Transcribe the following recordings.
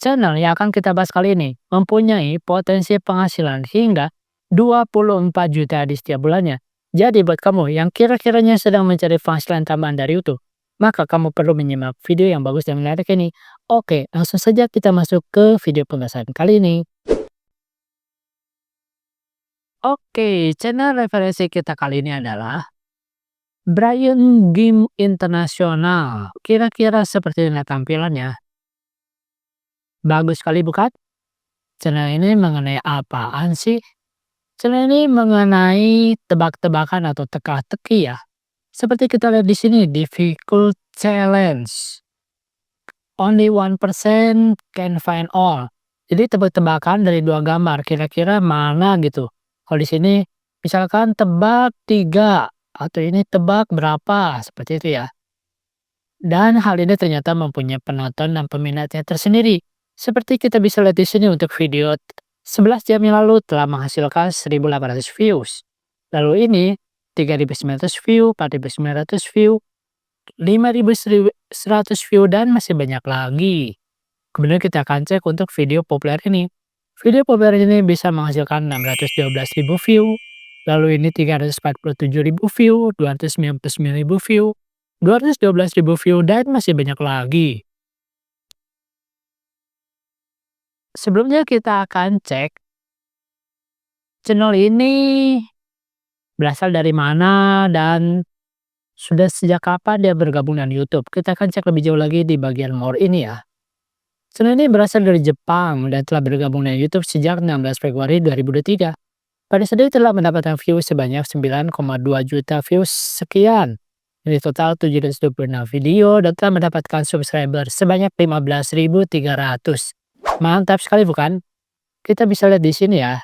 Channel yang akan kita bahas kali ini mempunyai potensi penghasilan hingga 24 juta di setiap bulannya. Jadi buat kamu yang kira-kiranya sedang mencari penghasilan tambahan dari YouTube, maka kamu perlu menyimak video yang bagus dan menarik ini. Oke, langsung saja kita masuk ke video pembahasan kali ini. Oke, channel referensi kita kali ini adalah Brian Game Internasional. Kira-kira seperti ini tampilannya. Bagus sekali bukan? Channel ini mengenai apaan sih? Channel ini mengenai tebak-tebakan atau teka-teki ya. Seperti kita lihat di sini, difficult challenge. Only 1% can find all. Jadi tebak-tebakan dari dua gambar, kira-kira mana gitu. Kalau di sini misalkan tebak 3 atau ini tebak berapa, seperti itu ya. Dan hal ini ternyata mempunyai penonton dan peminatnya tersendiri. Seperti kita bisa lihat di sini untuk video 11 jam yang lalu telah menghasilkan 1.800 views. Lalu ini 3.900 view, 4.900 view, 5.100 view dan masih banyak lagi. Kemudian kita akan cek untuk video populer ini. Video populer ini bisa menghasilkan 612.000 view, lalu ini 347.000 view, 299.000 view, 212.000 view dan masih banyak lagi. Sebelumnya kita akan cek channel ini berasal dari mana dan sudah sejak kapan dia bergabung dengan YouTube. Kita akan cek lebih jauh lagi di bagian more ini ya. Channel ini berasal dari Jepang dan telah bergabung dengan YouTube sejak 16 Februari 2023. Pada saat ini telah mendapatkan views sebanyak 9,2 juta views sekian. Dari total 726 video dan telah mendapatkan subscriber sebanyak 15.300. Mantap sekali bukan? Kita bisa lihat di sini ya.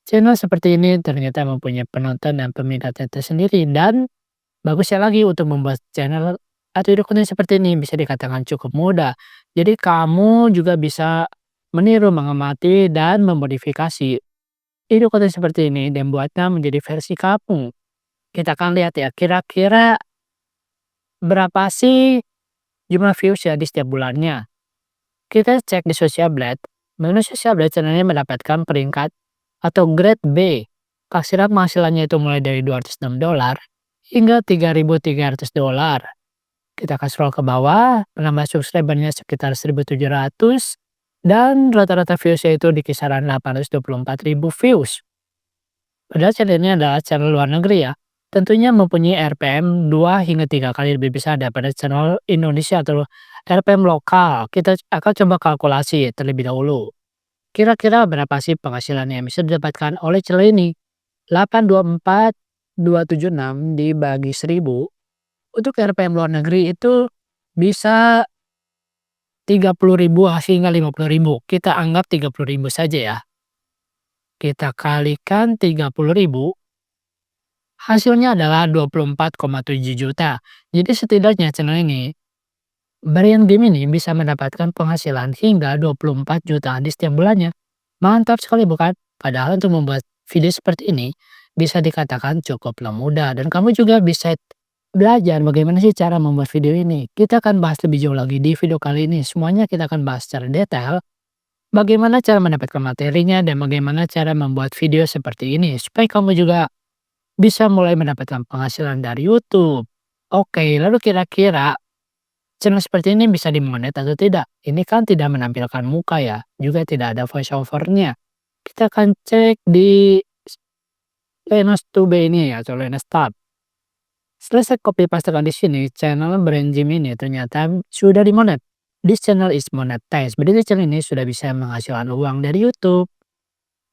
Channel seperti ini ternyata mempunyai penonton dan peminatnya tersendiri dan bagusnya lagi untuk membuat channel atau video konten seperti ini bisa dikatakan cukup mudah. Jadi kamu juga bisa meniru, mengamati dan memodifikasi video konten seperti ini dan buatnya menjadi versi kamu. Kita akan lihat ya kira-kira berapa sih jumlah views ya di setiap bulannya. Kita cek di Social Blade. Menurut Social Blade channel ini mendapatkan peringkat atau grade B. Kira penghasilannya itu mulai dari $206 hingga $3.300. Kita akan scroll ke bawah, penambah subscribernya sekitar 1.700 dan rata-rata viewsnya itu di kisaran 824.000 views. Padahal channel ini adalah channel luar negeri ya. Tentunya mempunyai RPM 2 hingga 3 kali lebih besar daripada channel Indonesia atau RPM lokal. Kita akan coba kalkulasi terlebih dahulu. Kira-kira berapa sih penghasilan yang bisa didapatkan oleh channel ini? 824.276 dibagi 1000. Untuk RPM luar negeri itu bisa 30.000 hingga 50.000. Kita anggap 30.000 saja ya. Kita kalikan 30.000. Hasilnya adalah 24,7 juta. Jadi setidaknya channel ini, Brian Game ini bisa mendapatkan penghasilan hingga 24 juta di setiap bulannya. Mantap sekali bukan? Padahal untuk membuat video seperti ini bisa dikatakan cukuplah mudah dan kamu juga bisa belajar bagaimana sih cara membuat video ini. Kita akan bahas lebih jauh lagi di video kali ini. Semuanya kita akan bahas secara detail. Bagaimana cara mendapatkan materinya dan bagaimana cara membuat video seperti ini. Supaya kamu juga bisa mulai mendapatkan penghasilan dari YouTube. Oke, lalu kira-kira channel seperti ini bisa dimonet atau tidak? Ini kan tidak menampilkan muka ya, juga tidak ada voice overnya. Kita akan cek di Linus Tube ini ya, atau Linus Tab. Setelah saya copy pastekan di sini, channel Brian Game ini ternyata sudah dimonet. This channel is monetized. Berarti channel ini sudah bisa menghasilkan uang dari YouTube.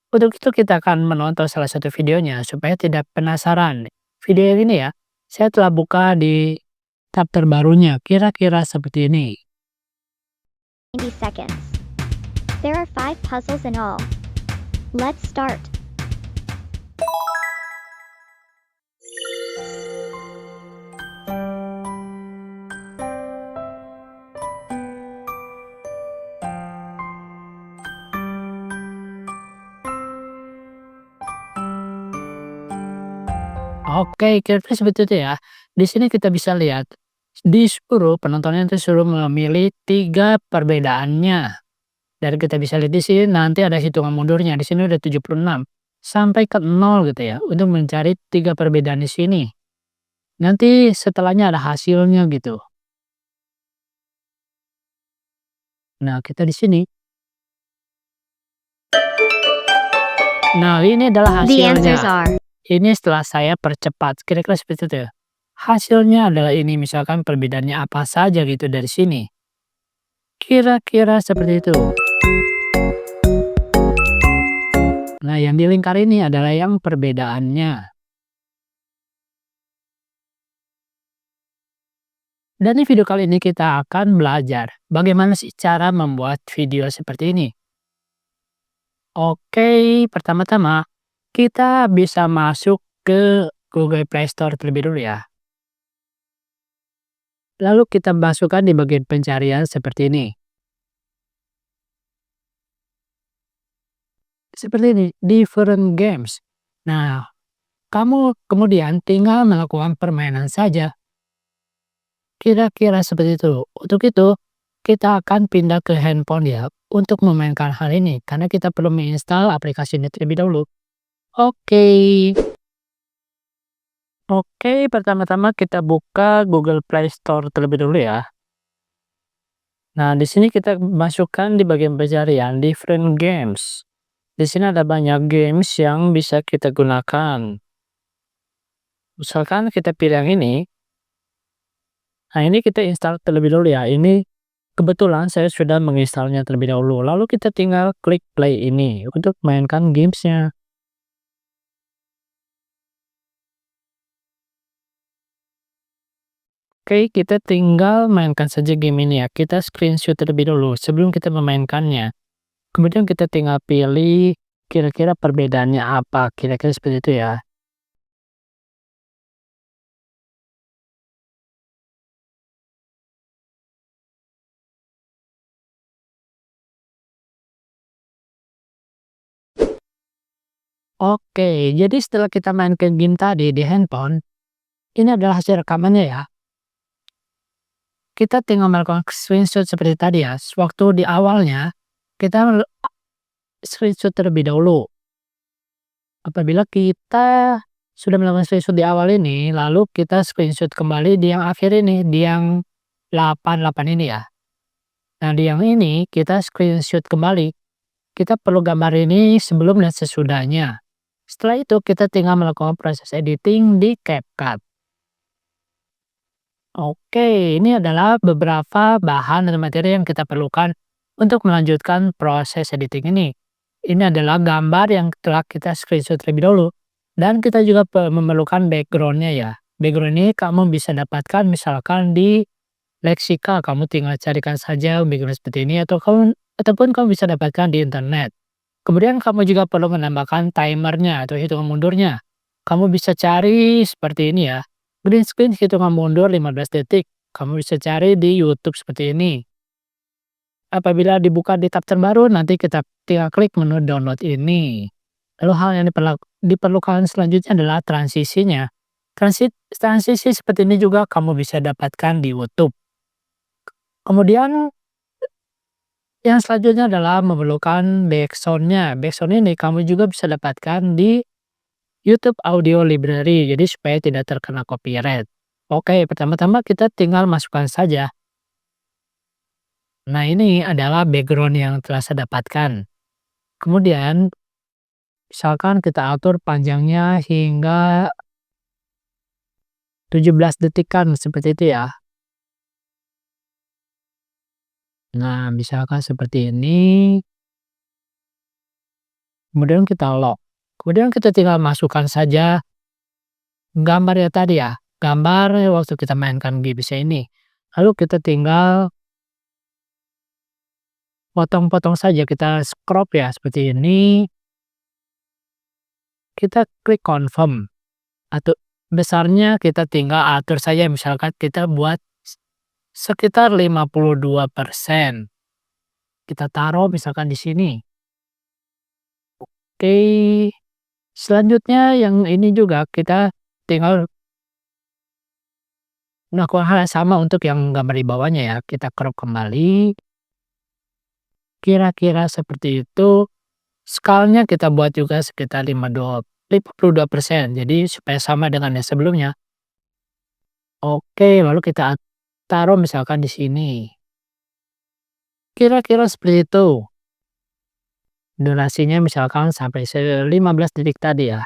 Untuk itu kita akan menonton salah satu videonya supaya tidak penasaran. Video ini ya, saya telah buka di tab terbarunya, kira-kira seperti ini. 90 seconds. There are 5 puzzles in all. Let's start. Oke, kira-kira seperti itu ya. Di sini kita bisa lihat, disuruh penontonnya itu suruh memilih 3 perbedaannya. Dan kita bisa lihat di sini nanti ada hitungan mundurnya, di sini udah 76 sampai ke 0 gitu ya, untuk mencari 3 perbedaan di sini. Nanti setelahnya ada hasilnya gitu. Nah, kita di sini. Nah, ini adalah The answers hasilnya. are Ini setelah saya percepat, kira-kira seperti itu ya. Hasilnya adalah ini, misalkan perbedaannya apa saja gitu dari sini. Kira-kira seperti itu. Nah, yang di lingkar ini adalah yang perbedaannya. Dan di video kali ini kita akan belajar bagaimana sih cara membuat video seperti ini. Oke, pertama-tama kita bisa masuk ke Google Play Store terlebih dulu ya. Lalu kita masukkan di bagian pencarian seperti ini. Seperti ini, different games. Nah, kamu kemudian tinggal melakukan permainan saja. Kira-kira seperti itu. Untuk itu, kita akan pindah ke handphone ya untuk memainkan hal ini. Karena kita perlu menginstal aplikasi ini terlebih dahulu. Oke. Oke, pertama-tama kita buka Google Play Store terlebih dulu ya. Nah, di sini kita masukkan di bagian pencarian different games. Di sini ada banyak games yang bisa kita gunakan. Misalkan kita pilih yang ini. Nah, ini kita install terlebih dulu ya. Ini kebetulan saya sudah menginstalnya terlebih dahulu. Lalu kita tinggal klik play ini untuk mainkan gamesnya. Oke, kita tinggal mainkan saja game ini ya. Kita screenshot terlebih dulu sebelum kita memainkannya. Kemudian kita tinggal pilih kira-kira perbedaannya apa. Kira-kira seperti itu ya. Oke, jadi setelah kita mainkan game tadi di handphone, ini adalah hasil rekamannya ya. Kita tinggal melakukan screenshot seperti tadi ya. Waktu di awalnya, kita screenshot terlebih dahulu. Apabila kita sudah melakukan screenshot di awal ini, lalu kita screenshot kembali di yang akhir ini, di yang 88 ini ya. Nah, di yang ini kita screenshot kembali. Kita perlu gambar ini sebelum dan sesudahnya. Setelah itu kita tinggal melakukan proses editing di CapCut. Oke, ini adalah beberapa bahan dan materi yang kita perlukan untuk melanjutkan proses editing ini. Ini adalah gambar yang telah kita screenshot terlebih dahulu. Dan kita juga memerlukan backgroundnya ya. Background ini kamu bisa dapatkan misalkan di Lexika. Kamu tinggal carikan saja background seperti ini ataupun kamu bisa dapatkan di internet. Kemudian kamu juga perlu menambahkan timernya atau hitungan mundurnya. Kamu bisa cari seperti ini ya. Green screen hitungan mundur 15 detik. Kamu bisa cari di YouTube seperti ini. Apabila dibuka di tab terbaru, nanti kita tinggal klik menu download ini. Lalu hal yang diperlukan selanjutnya adalah transisinya. Transisi seperti ini juga kamu bisa dapatkan di YouTube. Kemudian yang selanjutnya adalah memerlukan backsoundnya. Backsound ini kamu juga bisa dapatkan di YouTube Audio Library, jadi supaya tidak terkena copyright. Oke, pertama-tama kita tinggal masukkan saja. Nah, ini adalah background yang telah saya dapatkan. Kemudian, misalkan kita atur panjangnya hingga 17 detikan seperti itu ya. Nah, misalkan seperti ini. Kemudian kita lock. Kemudian kita tinggal masukkan saja gambar ya tadi ya. Gambar waktu kita mainkan games ini. Lalu kita tinggal potong-potong saja, kita crop ya seperti ini. Kita klik confirm. Atau besarnya kita tinggal atur saja, misalkan kita buat sekitar 52%. Kita taruh misalkan di sini. Oke. Selanjutnya yang ini juga kita tinggal melakukan hal yang sama untuk yang gambar di bawahnya ya. Kita crop kembali. Kira-kira seperti itu. Skalanya kita buat juga sekitar 52%, jadi supaya sama dengan yang sebelumnya. Oke, lalu kita taruh misalkan di sini. Kira-kira seperti itu. Durasinya misalkan sampai 15 detik tadi ya.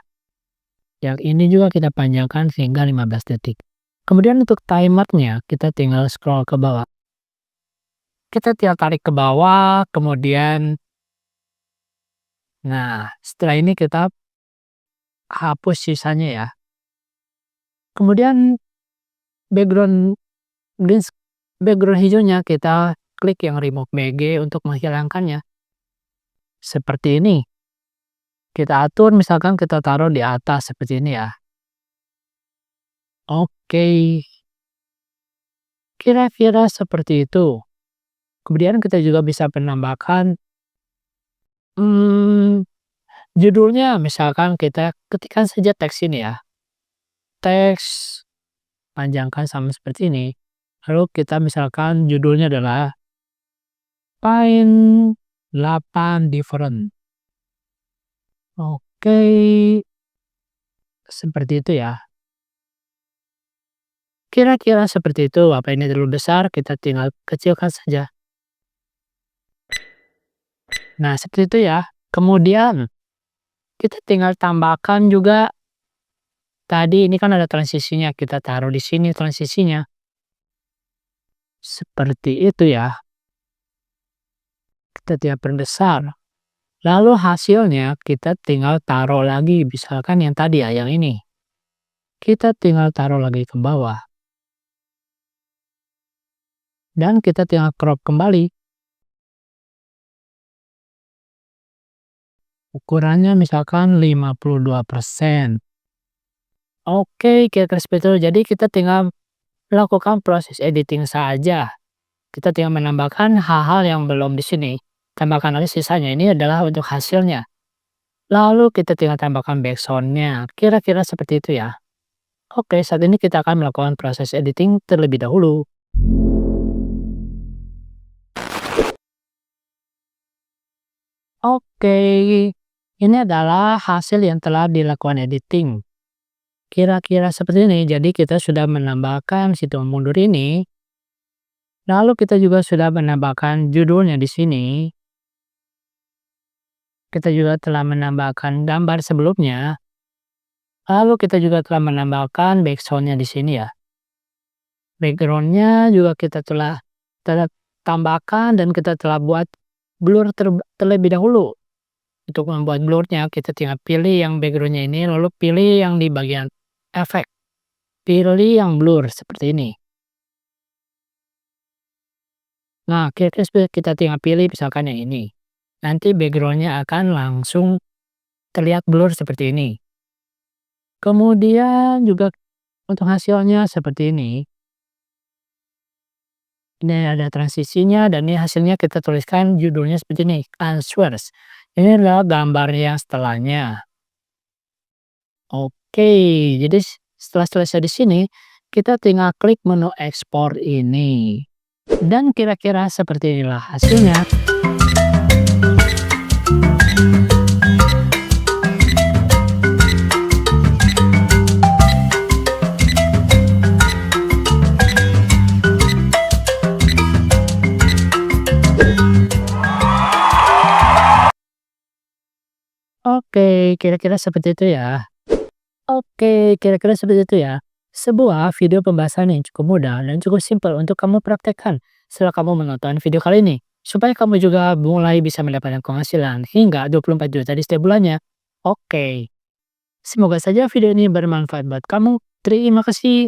Yang ini juga kita panjangkan sehingga 15 detik. Kemudian untuk timernya kita tinggal scroll ke bawah. Kita tinggal tarik ke bawah, kemudian nah setelah ini kita hapus sisanya ya. Kemudian background green background hijaunya kita klik yang remove BG untuk menghilangkannya. Seperti ini. Kita atur misalkan kita taruh di atas seperti ini ya. Oke, kira-kira seperti itu. Kemudian kita juga bisa menambahkan judulnya misalkan kita ketikkan saja teks ini ya. Teks panjangkan sama seperti ini. Lalu kita misalkan judulnya adalah Find 8 different. Oke, seperti itu ya. Kira-kira seperti itu. Apa ini terlalu besar? Kita tinggal kecilkan saja. Nah, seperti itu ya. Kemudian kita tinggal tambahkan juga tadi ini kan ada transisinya. Kita taruh di sini transisinya. Seperti itu ya. Kita tinggal perbesar. Lalu hasilnya kita tinggal taruh lagi. Misalkan yang tadi ya, yang ini. Kita tinggal taruh lagi ke bawah. Dan kita tinggal crop kembali. Ukurannya misalkan 52%. Oke, kira-kira seperti itu. Jadi kita tinggal melakukan proses editing saja. Kita tinggal menambahkan hal-hal yang belum di sini. Tambahkan lagi sisanya. Ini adalah untuk hasilnya. Lalu kita tinggal tambahkan background-nya. Kira-kira seperti itu ya. Oke, saat ini kita akan melakukan proses editing terlebih dahulu. Oke, ini adalah hasil yang telah dilakukan editing. Kira-kira seperti ini. Jadi kita sudah menambahkan hitung mundur ini. Lalu kita juga sudah menambahkan judulnya di sini. Kita juga telah menambahkan gambar sebelumnya. Lalu kita juga telah menambahkan background-nya di sini ya. Background-nya juga kita telah tambahkan dan kita telah buat blur terlebih dahulu. Untuk membuat blurnya kita tinggal pilih yang background-nya ini, lalu pilih yang di bagian efek. Pilih yang blur seperti ini. Nah, kita tinggal pilih misalkan yang ini. Nanti background-nya akan langsung terlihat blur seperti ini. Kemudian juga untuk hasilnya seperti ini. Ini ada transisinya dan ini hasilnya kita tuliskan judulnya seperti ini, answers. Ini adalah gambar yang setelahnya. Oke, jadi setelah selesai di sini, kita tinggal klik menu ekspor ini. Dan kira-kira seperti inilah hasilnya. Oke, kira-kira seperti itu ya. Oke, kira-kira seperti itu ya. Sebuah video pembahasan yang cukup mudah dan cukup simpel untuk kamu praktekkan setelah kamu menonton video kali ini. Supaya kamu juga mulai bisa mendapatkan penghasilan hingga 24 juta di setiap bulannya. Oke, semoga saja video ini bermanfaat buat kamu. Terima kasih.